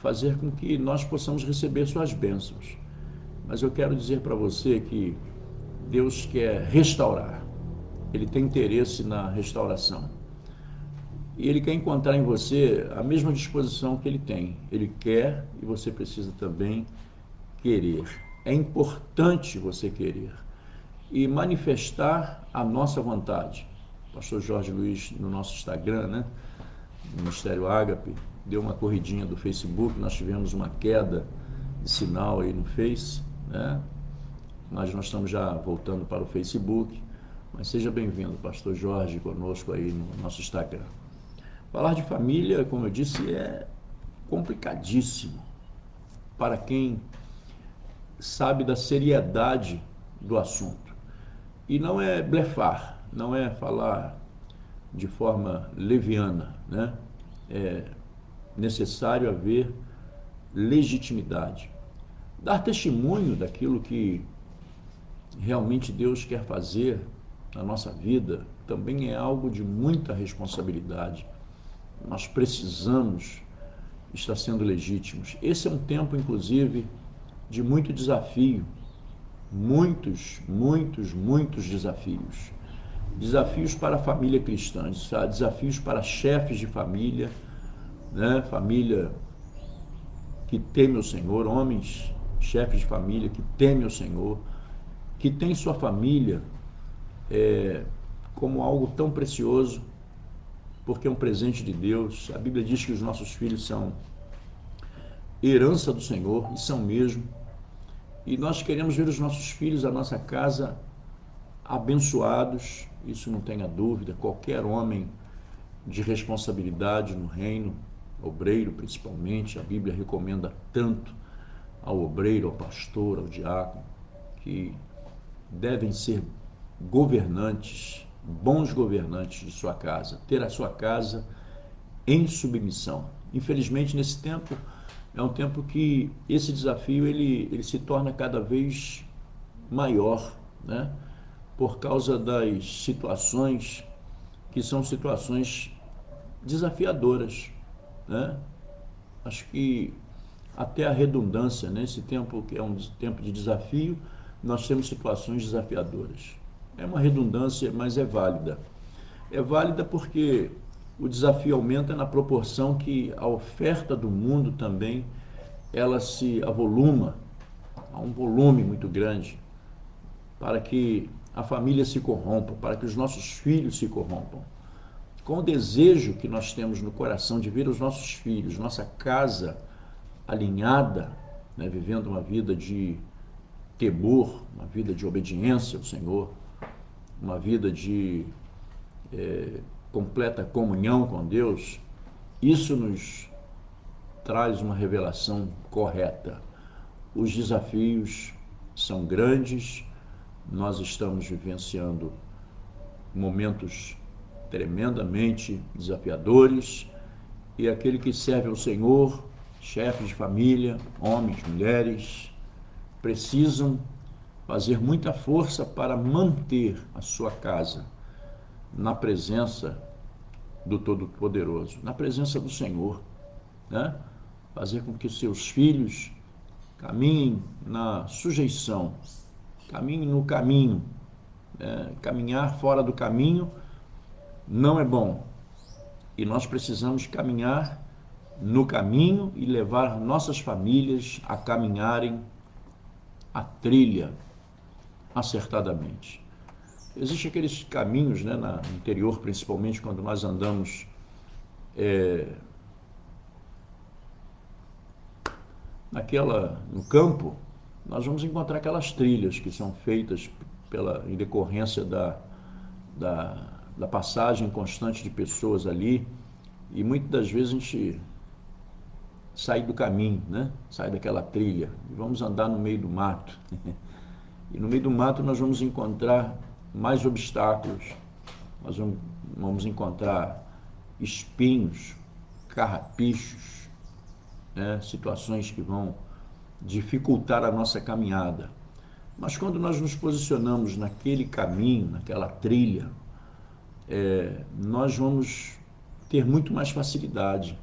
fazer com que nós possamos receber suas bênçãos. Mas eu quero dizer para você que Deus quer restaurar. Ele tem interesse na restauração. E Ele quer encontrar em você a mesma disposição que Ele tem. Ele quer e você precisa também querer. É importante você querer e manifestar a nossa vontade. O pastor Jorge Luiz, no nosso Instagram, né, no Ministério Ágape, deu uma corridinha do Facebook, nós tivemos uma queda de sinal aí no Face, né? Mas nós estamos já voltando para o Facebook. Mas seja bem-vindo, pastor Jorge, conosco aí no nosso Instagram. Falar de família, como eu disse, é complicadíssimo para quem sabe da seriedade do assunto. E não é blefar, não é falar de forma leviana, né? É necessário haver legitimidade. Dar testemunho daquilo que realmente Deus quer fazer na nossa vida também é algo de muita responsabilidade. Nós precisamos estar sendo legítimos. Esse é um tempo, inclusive, de muito desafio. Muitos desafios. Desafios para a família cristã, desafios para chefes de família, né? Família que teme o Senhor, homens, chefes de família que temem o Senhor, que tem sua família como algo tão precioso, porque é um presente de Deus. A Bíblia diz que os nossos filhos são herança do Senhor, e são mesmo. E nós queremos ver os nossos filhos, a nossa casa, abençoados, isso não tenha dúvida. Qualquer homem de responsabilidade no reino, obreiro principalmente, a Bíblia recomenda tanto ao obreiro, ao pastor, ao diácono, que devem ser governantes, bons governantes de sua casa, ter a sua casa em submissão. Infelizmente, nesse tempo, é um tempo que esse desafio ele se torna cada vez maior, né? Por causa das situações que são situações desafiadoras, né? Acho que até a redundância, nesse tempo que é um tempo de desafio, nós temos situações desafiadoras. É uma redundância, mas é válida. É válida porque o desafio aumenta na proporção que a oferta do mundo também, ela se avoluma, há um volume muito grande, para que a família se corrompa, para que os nossos filhos se corrompam. Com o desejo que nós temos no coração de ver os nossos filhos, nossa casa alinhada, né, vivendo uma vida de temor, uma vida de obediência ao Senhor, uma vida de completa comunhão com Deus, isso nos traz uma revelação correta. Os desafios são grandes, nós estamos vivenciando momentos tremendamente desafiadores, e aquele que serve ao Senhor, chefes de família, homens, mulheres, precisam fazer muita força para manter a sua casa na presença do Todo-Poderoso, na presença do Senhor, né? Fazer com que seus filhos caminhem na sujeição, caminhem no caminho, né? Caminhar fora do caminho não é bom, e nós precisamos caminhar no caminho e levar nossas famílias a caminharem a trilha acertadamente. Existem aqueles caminhos, né, no interior, principalmente quando nós andamos no campo, nós vamos encontrar aquelas trilhas que são feitas em decorrência da passagem constante de pessoas ali, e muitas das vezes a gente sai do caminho, né? Sai daquela trilha e vamos andar no meio do mato. E no meio do mato nós vamos encontrar mais obstáculos, nós vamos encontrar espinhos, carrapichos, né? Situações que vão dificultar a nossa caminhada. Mas quando nós nos posicionamos naquele caminho, naquela trilha, nós vamos ter muito mais facilidade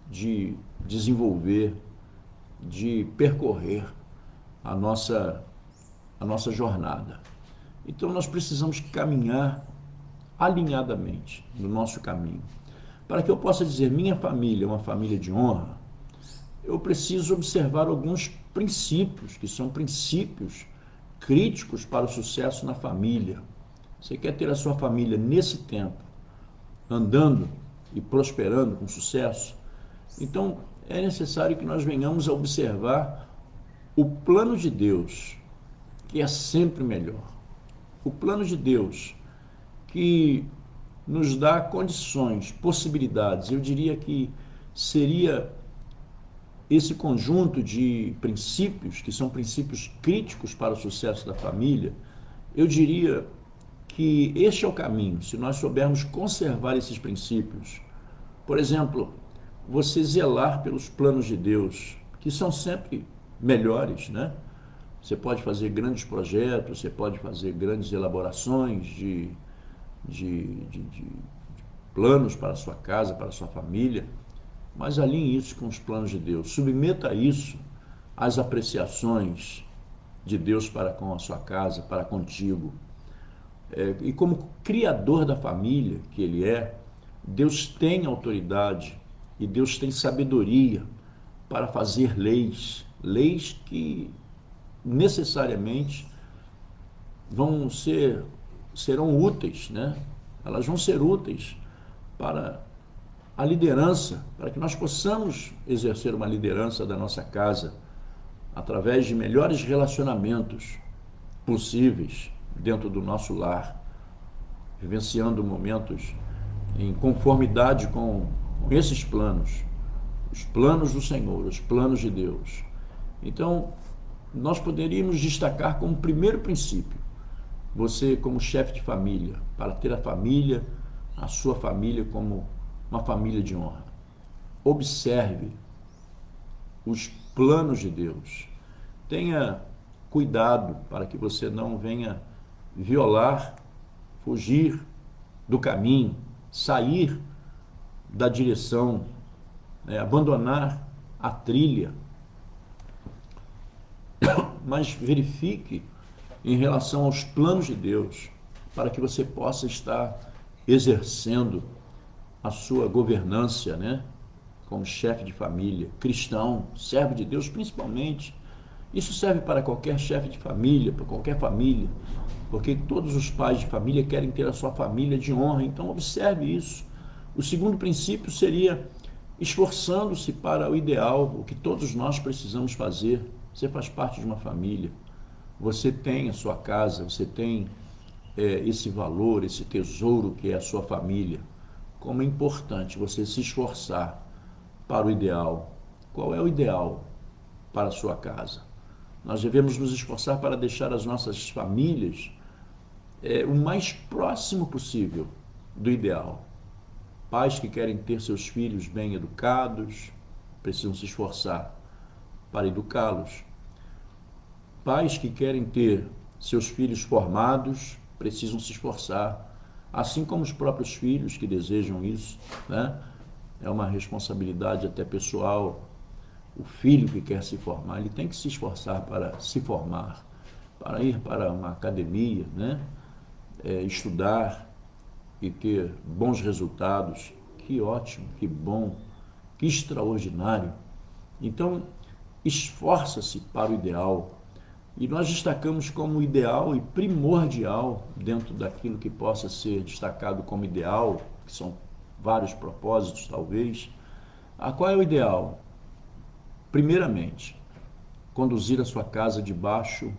de desenvolver, de percorrer a nossa jornada. Então nós precisamos caminhar alinhadamente no nosso caminho. Para que eu possa dizer minha família é uma família de honra, eu preciso observar alguns princípios, que são princípios críticos para o sucesso na família. Você quer ter a sua família nesse tempo, andando e prosperando com sucesso? Então é necessário que nós venhamos a observar o plano de Deus, que é sempre melhor. O plano de Deus, que nos dá condições, possibilidades. Eu diria que seria esse conjunto de princípios, que são princípios críticos para o sucesso da família. Eu diria que este é o caminho, se nós soubermos conservar esses princípios. Por exemplo, você zelar pelos planos de Deus, que são sempre melhores, né? Você pode fazer grandes projetos, você pode fazer grandes elaborações de planos para a sua casa, para a sua família, mas alinhe isso com os planos de Deus. Submeta isso às apreciações de Deus para com a sua casa, para contigo. E como criador da família que Ele é, Deus tem autoridade e Deus tem sabedoria para fazer leis que necessariamente serão úteis, né? Elas vão ser úteis para a liderança, para que nós possamos exercer uma liderança da nossa casa através de melhores relacionamentos possíveis dentro do nosso lar, vivenciando momentos em conformidade com esses planos, os planos do Senhor, os planos de Deus. Então, nós poderíamos destacar como primeiro princípio, você como chefe de família, para ter a sua família como uma família de honra. Observe os planos de Deus. Tenha cuidado para que você não venha violar, fugir do caminho, sair da direção, abandonar a trilha. Mas verifique em relação aos planos de Deus, para que você possa estar exercendo a sua governância, né? Como chefe de família, cristão, servo de Deus principalmente. Isso serve para qualquer chefe de família, para qualquer família, porque todos os pais de família querem ter a sua família de honra, então observe isso. O segundo princípio seria esforçando-se para o ideal, o que todos nós precisamos fazer. Você faz parte de uma família, você tem a sua casa, você tem esse valor, esse tesouro que é a sua família. Como é importante você se esforçar para o ideal. Qual é o ideal para a sua casa? Nós devemos nos esforçar para deixar as nossas famílias o mais próximo possível do ideal. Pais que querem ter seus filhos bem educados, precisam se esforçar para educá-los. Pais que querem ter seus filhos formados, precisam se esforçar, assim como os próprios filhos que desejam isso, né? É uma responsabilidade até pessoal. O filho que quer se formar, ele tem que se esforçar para se formar, para ir para uma academia, né? Estudar e ter bons resultados. Que ótimo, que bom, que extraordinário. Então, esforça-se para o ideal. E nós destacamos como ideal e primordial, dentro daquilo que possa ser destacado como ideal, que são vários propósitos talvez. Qual é o ideal? Primeiramente, conduzir a sua casa debaixo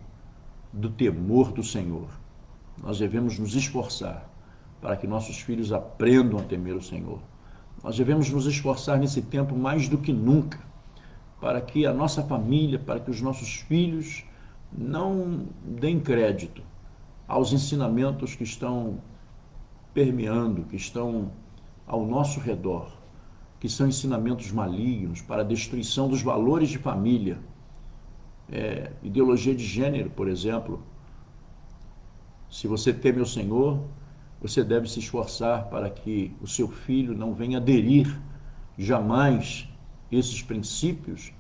do temor do Senhor. Nós devemos nos esforçar para que nossos filhos aprendam a temer o Senhor. Nós devemos nos esforçar nesse tempo mais do que nunca, para que a nossa família, para que os nossos filhos não deem crédito aos ensinamentos que estão permeando, que estão ao nosso redor, que são ensinamentos malignos para a destruição dos valores de família. Ideologia de gênero, por exemplo. Se você teme o Senhor, você deve se esforçar para que o seu filho não venha aderir jamais esses princípios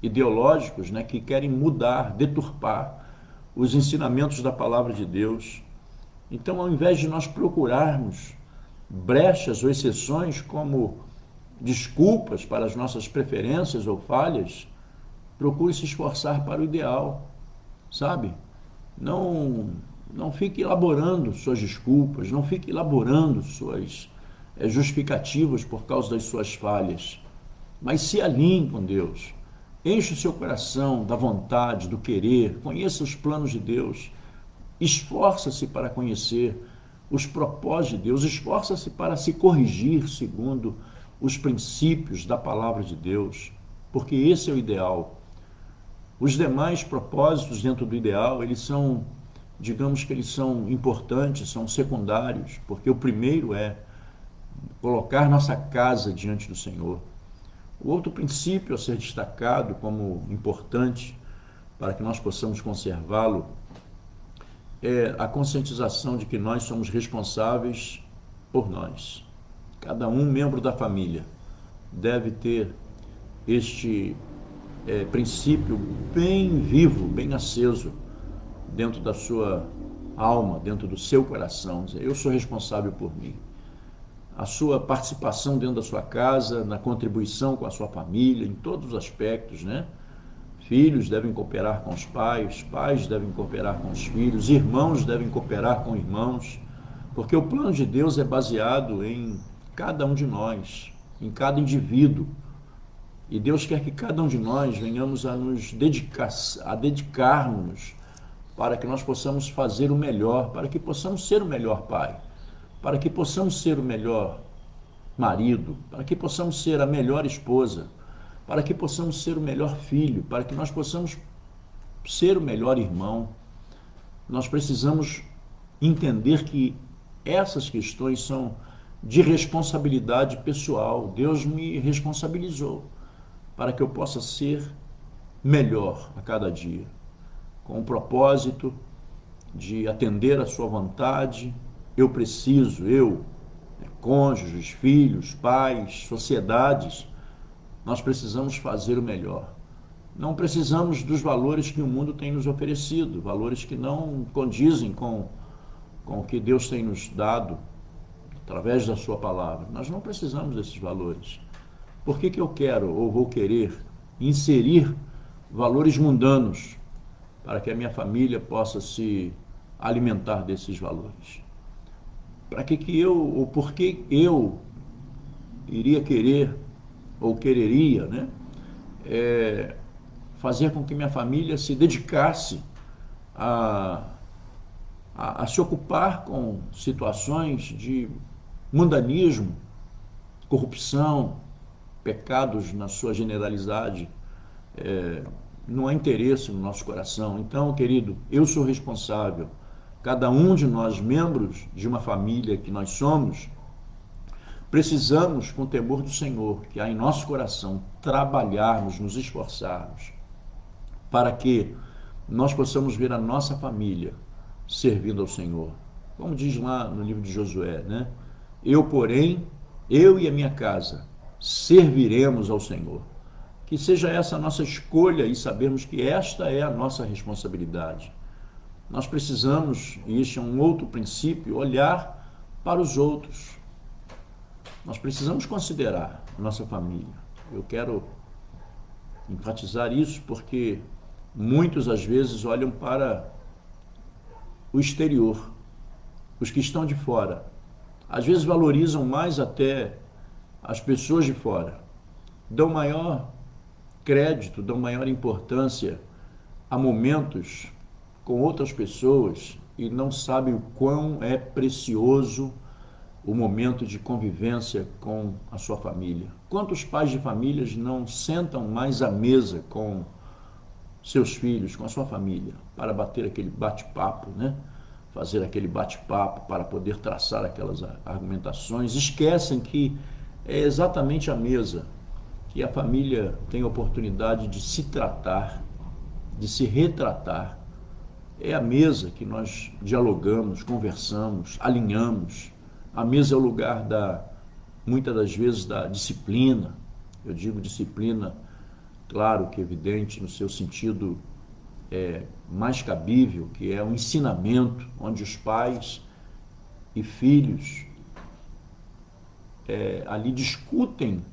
ideológicos, né, que querem mudar, deturpar os ensinamentos da palavra de Deus. Então, ao invés de nós procurarmos brechas ou exceções como desculpas para as nossas preferências ou falhas, procure se esforçar para o ideal, sabe? Não fique elaborando suas desculpas, não fique elaborando suas justificativas por causa das suas falhas, mas se alinhe com Deus. Enche o seu coração da vontade, do querer, conheça os planos de Deus, esforça-se para conhecer os propósitos de Deus, esforça-se para se corrigir segundo os princípios da palavra de Deus, porque esse é o ideal. Os demais propósitos dentro do ideal, eles são, digamos que eles são importantes, são secundários, porque o primeiro é colocar nossa casa diante do Senhor. O outro princípio a ser destacado como importante para que nós possamos conservá-lo é a conscientização de que nós somos responsáveis por nós. Cada um membro da família deve ter este princípio bem vivo, bem aceso dentro da sua alma, dentro do seu coração. Eu sou responsável por mim. A sua participação dentro da sua casa, na contribuição com a sua família, em todos os aspectos, né? Filhos devem cooperar com os pais, pais devem cooperar com os filhos, irmãos devem cooperar com irmãos, porque o plano de Deus é baseado em cada um de nós, em cada indivíduo. E Deus quer que cada um de nós venhamos a nos dedicar-nos para que nós possamos fazer o melhor, para que possamos ser o melhor pai, para que possamos ser o melhor marido, para que possamos ser a melhor esposa, para que possamos ser o melhor filho, para que nós possamos ser o melhor irmão. Nós precisamos entender que essas questões são de responsabilidade pessoal. Deus me responsabilizou para que eu possa ser melhor a cada dia, com o propósito de atender a sua vontade. Eu preciso, cônjuges, filhos, pais, sociedades, nós precisamos fazer o melhor. Não precisamos dos valores que o mundo tem nos oferecido, valores que não condizem com o que Deus tem nos dado através da sua palavra. Nós não precisamos desses valores. Por que eu quero ou vou querer inserir valores mundanos para que a minha família possa se alimentar desses valores? Para que eu, ou por que eu iria querer ou quereria, né, fazer com que minha família se dedicasse a se ocupar com situações de mundanismo, corrupção, pecados na sua generalidade? Não há interesse no nosso coração. Então, querido, eu sou responsável. Cada um de nós, membros de uma família que nós somos, precisamos, com o temor do Senhor, que há em nosso coração, trabalharmos, nos esforçarmos, para que nós possamos ver a nossa família servindo ao Senhor. Como diz lá no livro de Josué, né? Porém, eu e a minha casa serviremos ao Senhor. Que seja essa a nossa escolha e sabermos que esta é a nossa responsabilidade. Nós precisamos, e este é um outro princípio, olhar para os outros. Nós precisamos considerar nossa família. Eu quero enfatizar isso porque muitos, às vezes, olham para o exterior, os que estão de fora. Às vezes valorizam mais até as pessoas de fora. Dão maior crédito, dão maior importância a momentos com outras pessoas e não sabem o quão é precioso o momento de convivência com a sua família. Quantos pais de famílias não sentam mais à mesa com seus filhos, com a sua família, para bater aquele bate-papo, né? Fazer aquele bate-papo para poder traçar aquelas argumentações. Esquecem que é exatamente a mesa que a família tem a oportunidade de se tratar, de se retratar. É a mesa que nós dialogamos, conversamos, alinhamos. A mesa é o lugar muitas das vezes, da disciplina, Eu digo disciplina, claro que evidente, no seu sentido mais cabível, que é o ensinamento, onde os pais e filhos ali discutem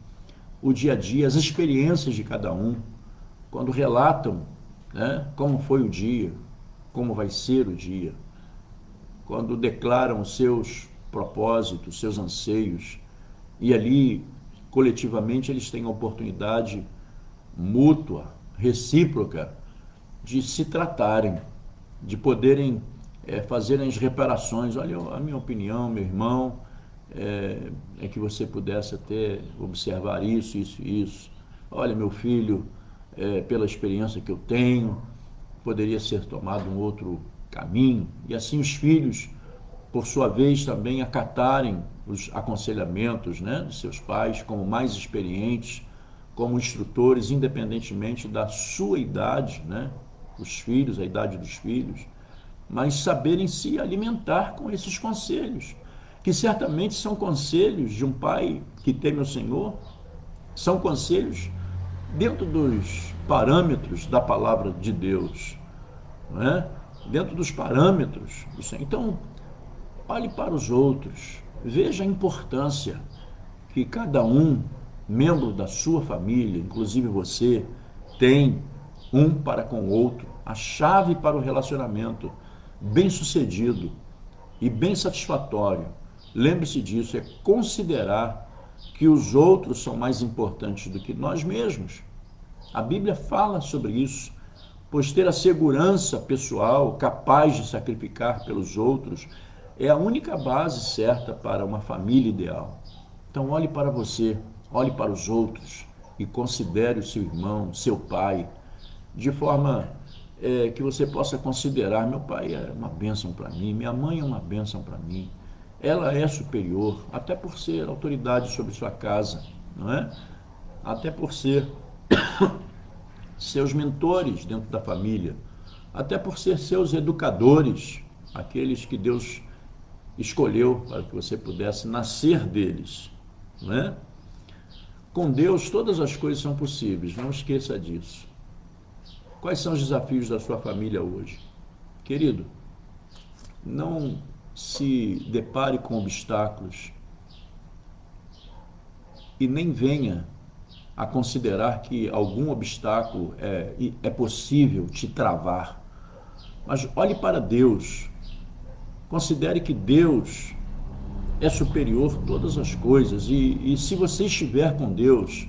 o dia a dia, as experiências de cada um, quando relatam, né, como foi o dia, como vai ser o dia, quando declaram os seus propósitos, seus anseios, e ali, coletivamente, eles têm a oportunidade mútua, recíproca, de se tratarem, de poderem fazerem as reparações. Olha, a minha opinião, meu irmão, é que você pudesse até observar isso, isso e isso. Olha, meu filho, pela experiência que eu tenho, poderia ser tomado um outro caminho. E assim os filhos, por sua vez, também acatarem os aconselhamentos, né, de seus pais, como mais experientes, como instrutores, independentemente da sua idade, né, os filhos, a idade dos filhos, mas saberem se alimentar com esses conselhos, que certamente são conselhos de um pai que teme o Senhor, são conselhos dentro dos parâmetros da palavra de Deus, não é? Dentro dos parâmetros do Senhor. Então, olhe para os outros, veja a importância que cada um, membro da sua família, inclusive você, tem um para com o outro, a chave para o relacionamento bem-sucedido e bem satisfatório. Lembre-se disso, é considerar que os outros são mais importantes do que nós mesmos. A Bíblia fala sobre isso, pois ter a segurança pessoal capaz de sacrificar pelos outros é a única base certa para uma família ideal. Então olhe para você, olhe para os outros e considere o seu irmão, seu pai, de forma que você possa considerar: meu pai é uma bênção para mim, minha mãe é uma bênção para mim, ela é superior, até por ser autoridade sobre sua casa, não é? Até por ser seus mentores dentro da família, até por ser seus educadores, aqueles que Deus escolheu para que você pudesse nascer deles, não é? Com Deus todas as coisas são possíveis, não esqueça disso. Quais são os desafios da sua família hoje? Querido, não se depare com obstáculos e nem venha a considerar que algum obstáculo é possível te travar. Mas olhe para Deus, considere que Deus é superior a todas as coisas, e se você estiver com Deus,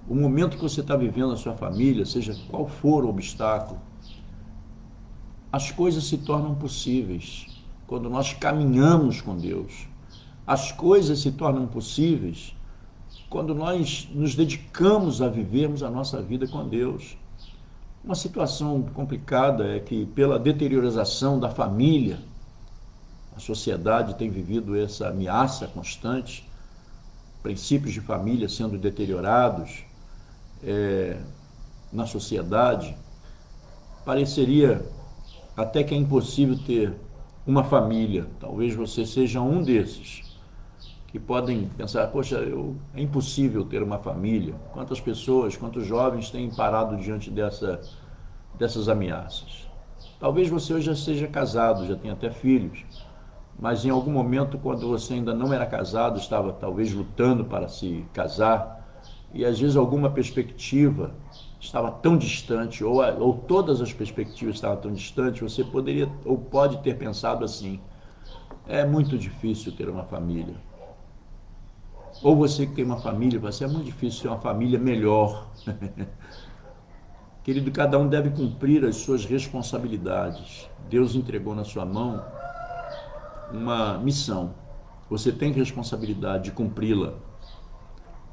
o momento que você está vivendo na sua família, seja qual for o obstáculo, as coisas se tornam possíveis quando nós caminhamos com Deus. As coisas se tornam possíveis quando nós nos dedicamos a vivermos a nossa vida com Deus. Uma situação complicada é que, pela deteriorização da família, a sociedade tem vivido essa ameaça constante, princípios de família sendo deteriorados na sociedade. Pareceria até que é impossível ter uma família. Talvez você seja um desses que podem pensar: poxa, é impossível ter uma família. Quantas pessoas, quantos jovens têm parado diante dessas ameaças? Talvez você hoje já seja casado, já tenha até filhos, mas em algum momento, quando você ainda não era casado, estava talvez lutando para se casar, e às vezes alguma perspectiva estava tão distante, ou todas as perspectivas estavam tão distantes, você poderia ou pode ter pensado assim: é muito difícil ter uma família. Ou você que tem uma família, vai ser muito difícil ter uma família melhor. Querido, cada um deve cumprir as suas responsabilidades. Deus entregou na sua mão uma missão. Você tem responsabilidade de cumpri-la.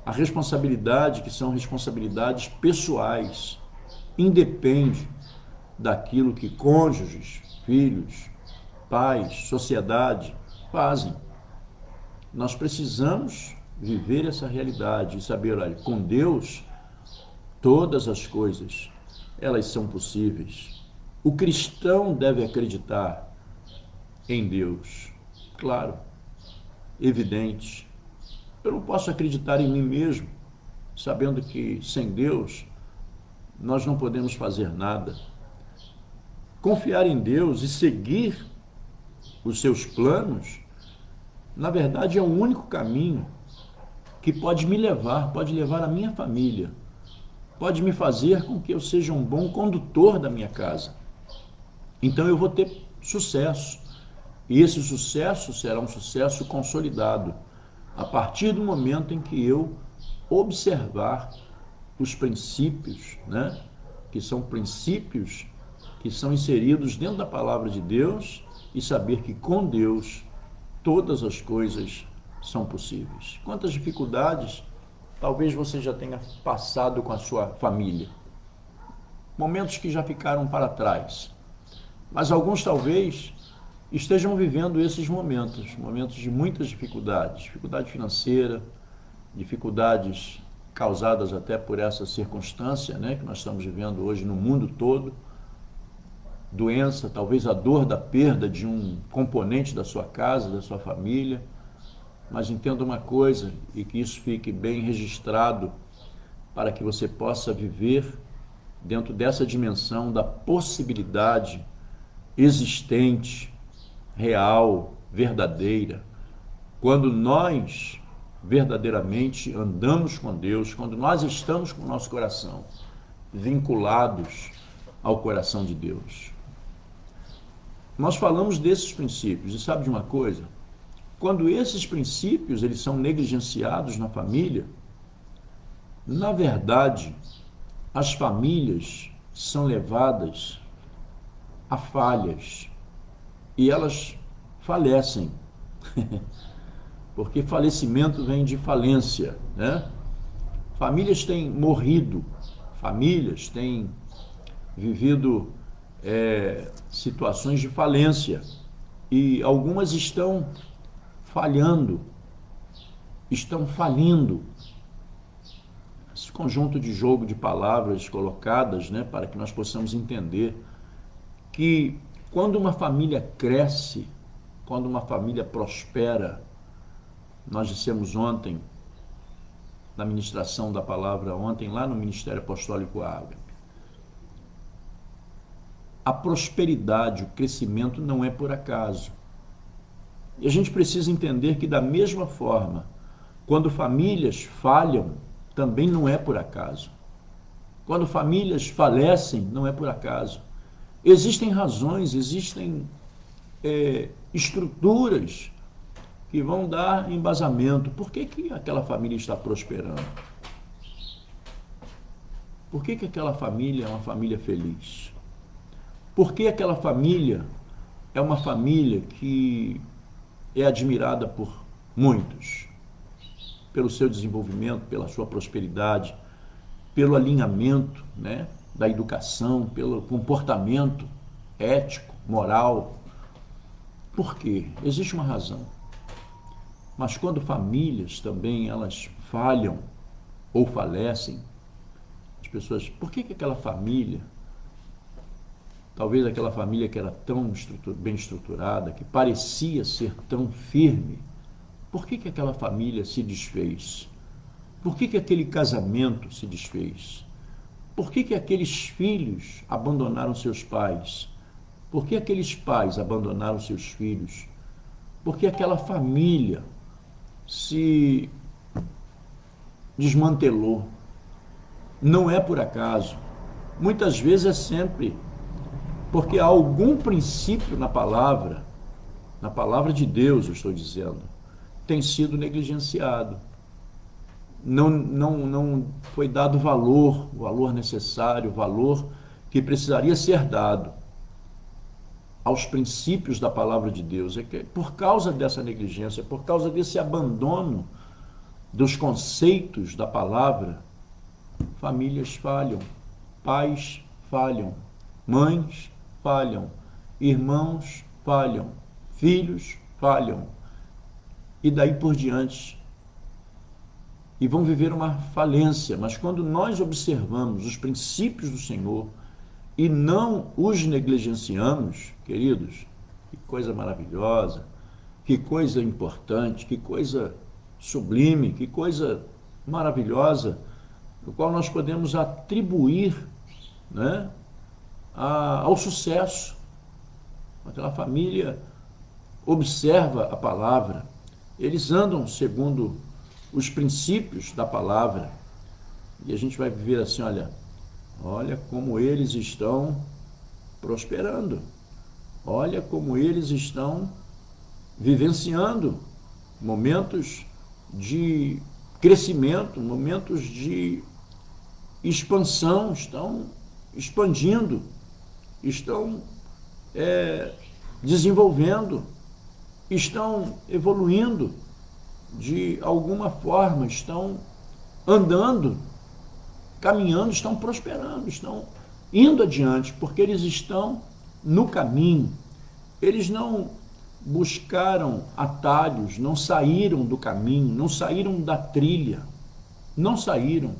A responsabilidade, que são responsabilidades pessoais, independe daquilo que cônjuges, filhos, pais, sociedade fazem. Nós precisamos viver essa realidade e saber: olha, com Deus todas as coisas, elas são possíveis. O cristão deve acreditar em Deus. Claro, evidente. Eu não posso acreditar em mim mesmo. sabendo que sem Deus nós não podemos fazer nada. Confiar em Deus e seguir os seus planos, na verdade, é o único caminho que pode me levar, pode levar a minha família, pode me fazer com que eu seja um bom condutor da minha casa. Então eu vou ter sucesso. E esse sucesso será um sucesso consolidado a partir do momento em que eu observar os princípios, né? Que são princípios que são inseridos dentro da palavra de Deus e saber que com Deus todas as coisas são possíveis. Quantas dificuldades talvez você já tenha passado com a sua família. Momentos que já ficaram para trás. Mas alguns talvez estejam vivendo esses momentos, momentos de muitas dificuldades, dificuldade financeira, dificuldades causadas até por essa circunstância, né, que nós estamos vivendo hoje no mundo todo, doença, talvez a dor da perda de um componente da sua casa, da sua família, mas entenda uma coisa, e que isso fique bem registrado, para que você possa viver dentro dessa dimensão da possibilidade existente, real, verdadeira. Quando nós verdadeiramente andamos com Deus, quando nós estamos com o nosso coração vinculados ao coração de Deus. Nós falamos desses princípios, e sabe de uma coisa? Quando esses princípios eles são negligenciados na família, na verdade, as famílias são levadas a falhas e elas falecem, porque falecimento vem de falência, né? Famílias têm morrido, famílias têm vivido situações de falência e algumas estão falhando, estão falindo. Esse conjunto de jogo de palavras colocadas, né, para que nós possamos entender que quando uma família cresce, quando uma família prospera, nós dissemos ontem, na ministração da palavra ontem, lá no Ministério Apostólico Ágape, a prosperidade, o crescimento não é por acaso. E a gente precisa entender que da mesma forma, quando famílias falham, também não é por acaso. Quando famílias falecem, não é por acaso. Existem razões, existem estruturas que vão dar embasamento. Por que aquela família está prosperando? Por que aquela família é uma família feliz? Por que aquela família é uma família que é admirada por muitos? Pelo seu desenvolvimento, pela sua prosperidade, pelo alinhamento, né, da educação, pelo comportamento ético, moral. Por quê? Existe uma razão. Mas quando famílias também elas falham ou falecem, as pessoas, por que aquela família, talvez aquela família que era tão bem estruturada, que parecia ser tão firme, por que aquela família se desfez? Por que aquele casamento se desfez? Por que aqueles filhos abandonaram seus pais? Por que aqueles pais abandonaram seus filhos? Por que aquela família se desmantelou? Não é por acaso. Muitas vezes é sempre porque há algum princípio na palavra de Deus, eu estou dizendo, tem sido negligenciado. Não foi dado o valor necessário, o valor que precisaria ser dado aos princípios da palavra de Deus. É que por causa dessa negligência, por causa desse abandono dos conceitos da palavra, famílias falham, pais falham, mães falham, irmãos falham, filhos falham, e daí por diante. E vão viver uma falência. Mas quando nós observamos os princípios do Senhor e não os negligenciamos, queridos, que coisa maravilhosa, que coisa importante, que coisa sublime, que coisa maravilhosa no qual nós podemos atribuir, né, ao sucesso. Aquela família observa a palavra, eles andam segundo os princípios da palavra, e a gente vai viver assim, olha como eles estão prosperando, olha como eles estão vivenciando momentos de crescimento, momentos de expansão, estão expandindo, estão desenvolvendo, estão evoluindo de alguma forma, estão andando, caminhando, estão prosperando, estão indo adiante, porque eles estão no caminho. Eles não buscaram atalhos, não saíram do caminho, não saíram da trilha, não saíram.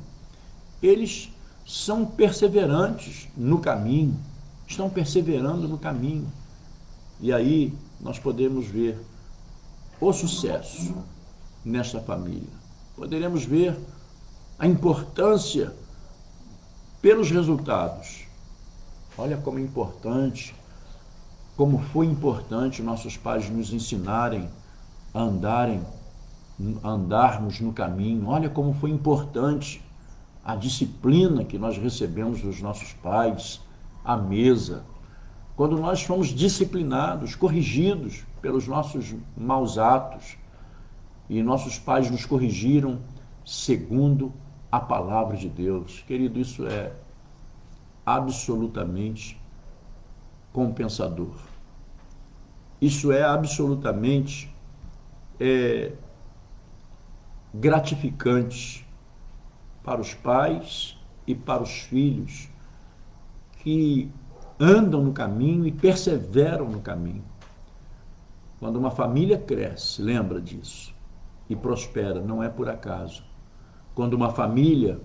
Eles são perseverantes no caminho, estão perseverando no caminho. E aí nós podemos ver o sucesso nesta família. Poderemos ver a importância pelos resultados. Olha como é importante, como foi importante nossos pais nos ensinarem a andarmos no caminho. Olha como foi importante a disciplina que nós recebemos dos nossos pais, à mesa, quando nós fomos disciplinados, corrigidos pelos nossos maus atos, e nossos pais nos corrigiram segundo a palavra de Deus. Querido, isso é absolutamente compensador. Isso é absolutamente gratificante para os pais e para os filhos que andam no caminho e perseveram no caminho. Quando uma família cresce, lembra disso, e prospera, não é por acaso. Quando uma família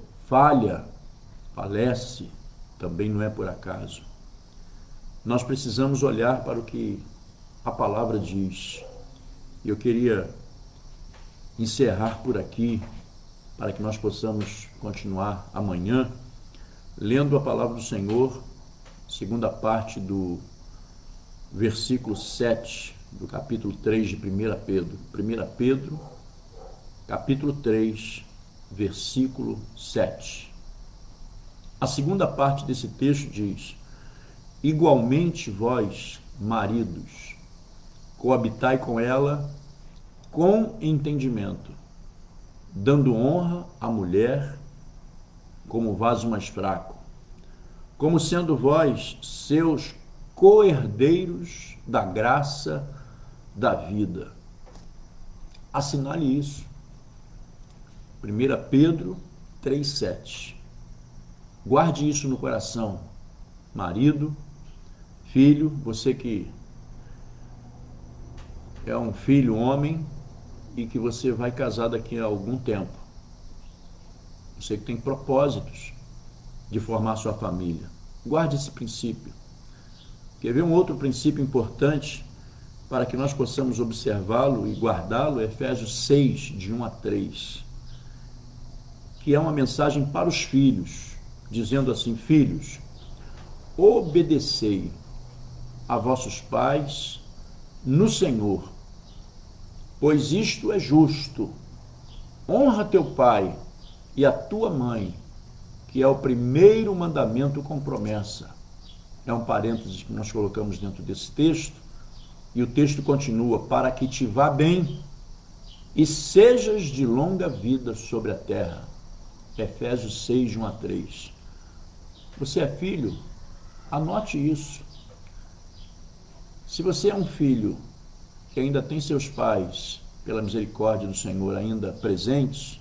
falece, também não é por acaso. Nós precisamos olhar para o que a palavra diz. E eu queria encerrar por aqui, para que nós possamos continuar amanhã, lendo a palavra do Senhor, segunda parte do versículo 7 do capítulo 3 de 1 Pedro. 1 Pedro, capítulo 3, versículo 7. A segunda parte desse texto diz: igualmente vós, maridos, coabitai com ela com entendimento, dando honra à mulher como vaso mais fraco, como sendo vós seus co-herdeiros da graça da vida. Assinale isso. 1 Pedro 3,7. Guarde isso no coração, marido, filho, você que é um filho homem e que você vai casar daqui a algum tempo. Você que tem propósitos de formar sua família. Guarde esse princípio. Quer ver um outro princípio importante para que nós possamos observá-lo e guardá-lo? Efésios 6, de 1 a 3, que é uma mensagem para os filhos, dizendo assim: filhos, obedecei a vossos pais no Senhor, pois isto é justo. Honra teu pai e a tua mãe, que é o primeiro mandamento com promessa. É um parênteses que nós colocamos dentro desse texto, e o texto continua: para que te vá bem e sejas de longa vida sobre a terra. Efésios 6, de 1 a 3. Você é filho? Anote isso. Se você é um filho que ainda tem seus pais, pela misericórdia do Senhor, ainda presentes,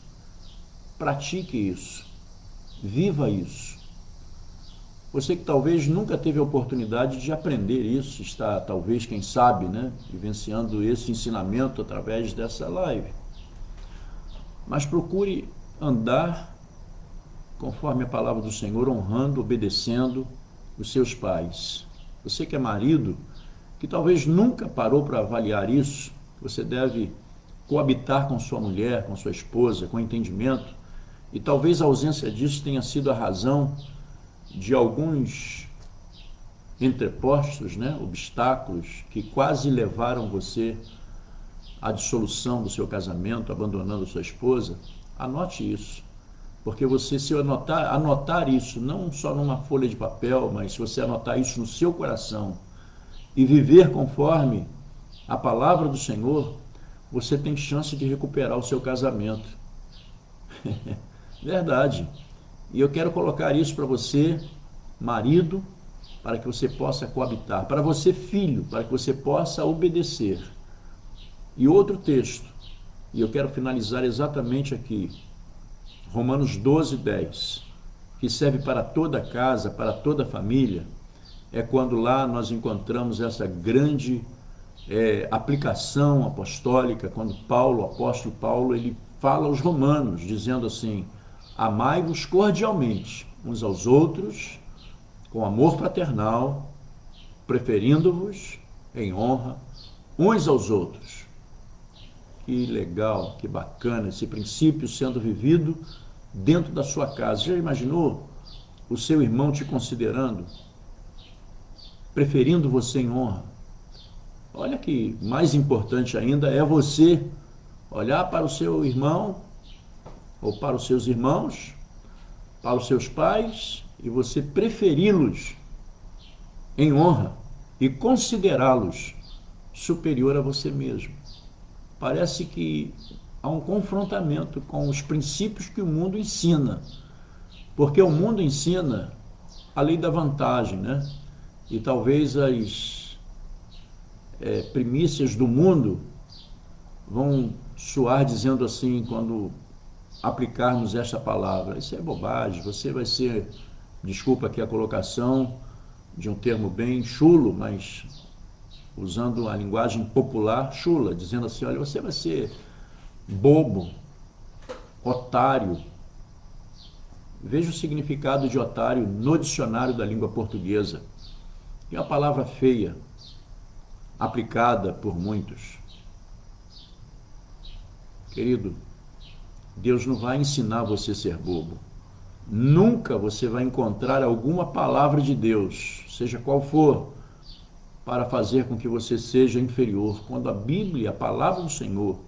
pratique isso, viva isso. Você que talvez nunca teve a oportunidade de aprender isso, está talvez, quem sabe, vivenciando esse ensinamento através dessa live. Mas procure andar conforme a palavra do Senhor, honrando, obedecendo os seus pais. Você que é marido, que talvez nunca parou para avaliar isso, você deve coabitar com sua mulher, com sua esposa, com entendimento, E talvez a ausência disso tenha sido a razão de alguns entrepostos, né, obstáculos que quase levaram você à dissolução do seu casamento, abandonando sua esposa. Anote isso, porque você, se anotar isso, não só numa folha de papel, mas se você anotar isso no seu coração e viver conforme a palavra do Senhor, você tem chance de recuperar o seu casamento. Verdade. E eu quero colocar isso para você, marido, para que você possa coabitar, para você, filho, para que você possa obedecer. E outro texto, e eu quero finalizar exatamente aqui, Romanos 12, 10, que serve para toda a casa, para toda a família, é quando lá nós encontramos essa grande aplicação apostólica, quando Paulo, o apóstolo Paulo, ele fala aos romanos, dizendo assim: amai-vos cordialmente uns aos outros, com amor fraternal, preferindo-vos em honra uns aos outros. Que legal, que bacana esse princípio sendo vivido dentro da sua casa. Já imaginou o seu irmão te considerando, preferindo você em honra? Olha que mais importante ainda é você olhar para o seu irmão ou para os seus irmãos, para os seus pais, e você preferi-los em honra e considerá-los superior a você mesmo. Parece que há um confrontamento com os princípios que o mundo ensina, porque o mundo ensina a lei da vantagem, né? E talvez as primícias do mundo vão soar dizendo assim, quando aplicarmos esta palavra: isso é bobagem, você vai ser, desculpa aqui a colocação de um termo bem chulo, mas usando a linguagem popular, chula, dizendo assim: olha, você vai ser bobo, otário. Veja o significado de otário no dicionário da língua portuguesa, que é uma palavra feia, aplicada por muitos. Querido, Deus não vai ensinar você a ser bobo. Nunca você vai encontrar alguma palavra de Deus, seja qual for, para fazer com que você seja inferior. Quando a Bíblia, a palavra do Senhor,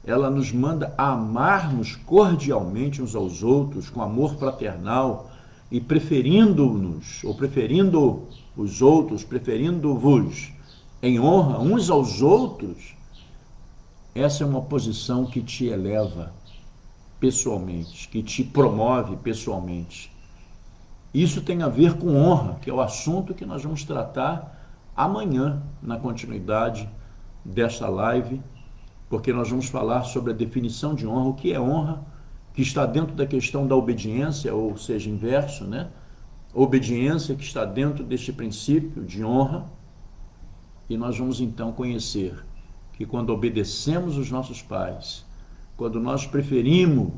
ela nos manda a amarmos cordialmente uns aos outros, com amor fraternal, e preferindo-nos, ou preferindo os outros, preferindo-vos em honra uns aos outros, essa é uma posição que te eleva pessoalmente, que te promove pessoalmente. Isso tem a ver com honra, que é o assunto que nós vamos tratar amanhã, na continuidade desta live, porque nós vamos falar sobre a definição de honra, o que é honra, que está dentro da questão da obediência, ou seja, inverso, né? Obediência que está dentro deste princípio de honra, e nós vamos então conhecer que quando obedecemos os nossos pais, quando nós preferimos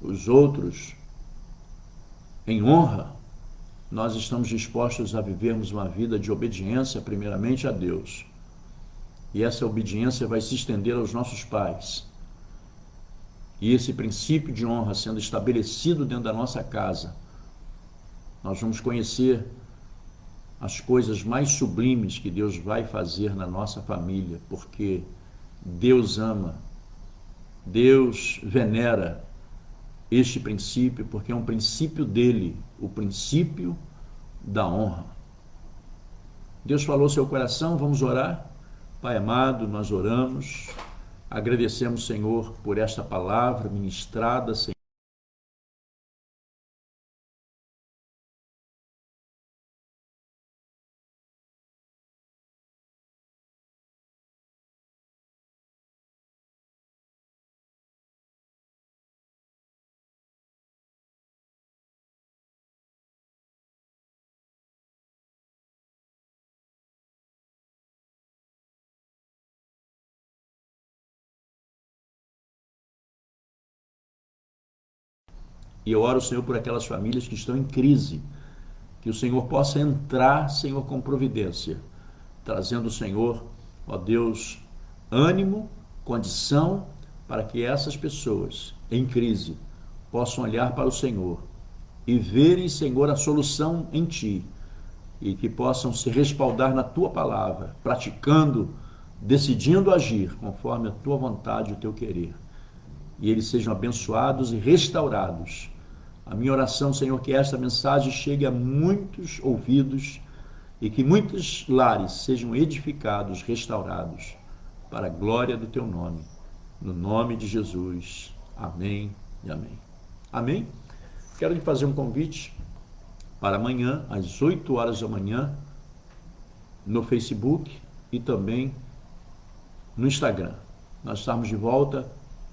os outros em honra, nós estamos dispostos a vivermos uma vida de obediência, primeiramente a Deus. E essa obediência vai se estender aos nossos pais. E esse princípio de honra sendo estabelecido dentro da nossa casa, nós vamos conhecer as coisas mais sublimes que Deus vai fazer na nossa família, porque Deus ama, Deus venera este princípio, porque é um princípio dele, o princípio da honra. Deus falou ao seu coração, vamos orar? Pai amado, nós oramos, agradecemos, Senhor, por esta palavra ministrada, Senhor. E eu oro, Senhor, por aquelas famílias que estão em crise, que o Senhor possa entrar, Senhor, com providência, trazendo, Senhor, ó Deus, ânimo, condição, para que essas pessoas em crise possam olhar para o Senhor e verem, Senhor, a solução em Ti, e que possam se respaldar na Tua palavra, praticando, decidindo agir conforme a Tua vontade e o Teu querer. E eles sejam abençoados e restaurados. A minha oração, Senhor, é que esta mensagem chegue a muitos ouvidos e que muitos lares sejam edificados, restaurados, para a glória do Teu nome. No nome de Jesus. Amém e amém. Amém? Quero lhe fazer um convite para amanhã, às 8 horas da manhã, no Facebook e também no Instagram. Nós estamos de volta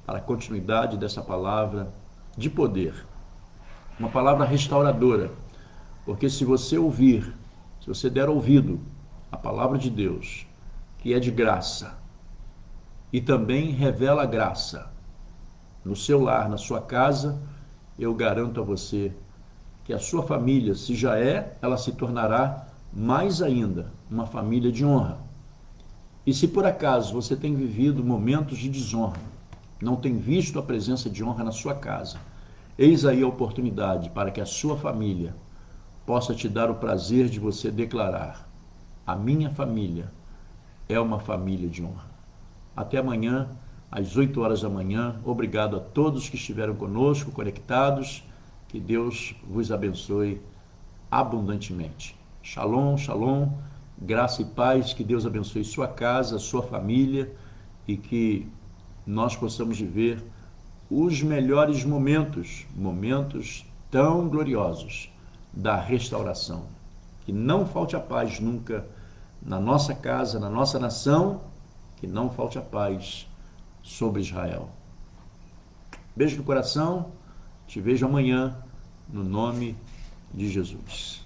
para a continuidade dessa palavra de poder. Uma palavra restauradora. Porque se você ouvir, se você der ouvido à palavra de Deus, que é de graça, e também revela graça no seu lar, na sua casa, eu garanto a você que a sua família, se já é, ela se tornará mais ainda uma família de honra. E se por acaso você tem vivido momentos de desonra, não tem visto a presença de honra na sua casa, eis aí a oportunidade para que a sua família possa te dar o prazer de você declarar: a minha família é uma família de honra. Até amanhã, às 8 horas da manhã. Obrigado a todos que estiveram conosco, conectados. Que Deus vos abençoe abundantemente. Shalom, shalom, graça e paz. Que Deus abençoe sua casa, sua família e que nós possamos viver os melhores momentos tão gloriosos da restauração. Que não falte a paz nunca na nossa casa, na nossa nação, que não falte a paz sobre Israel. Beijo no coração, te vejo amanhã, no nome de Jesus.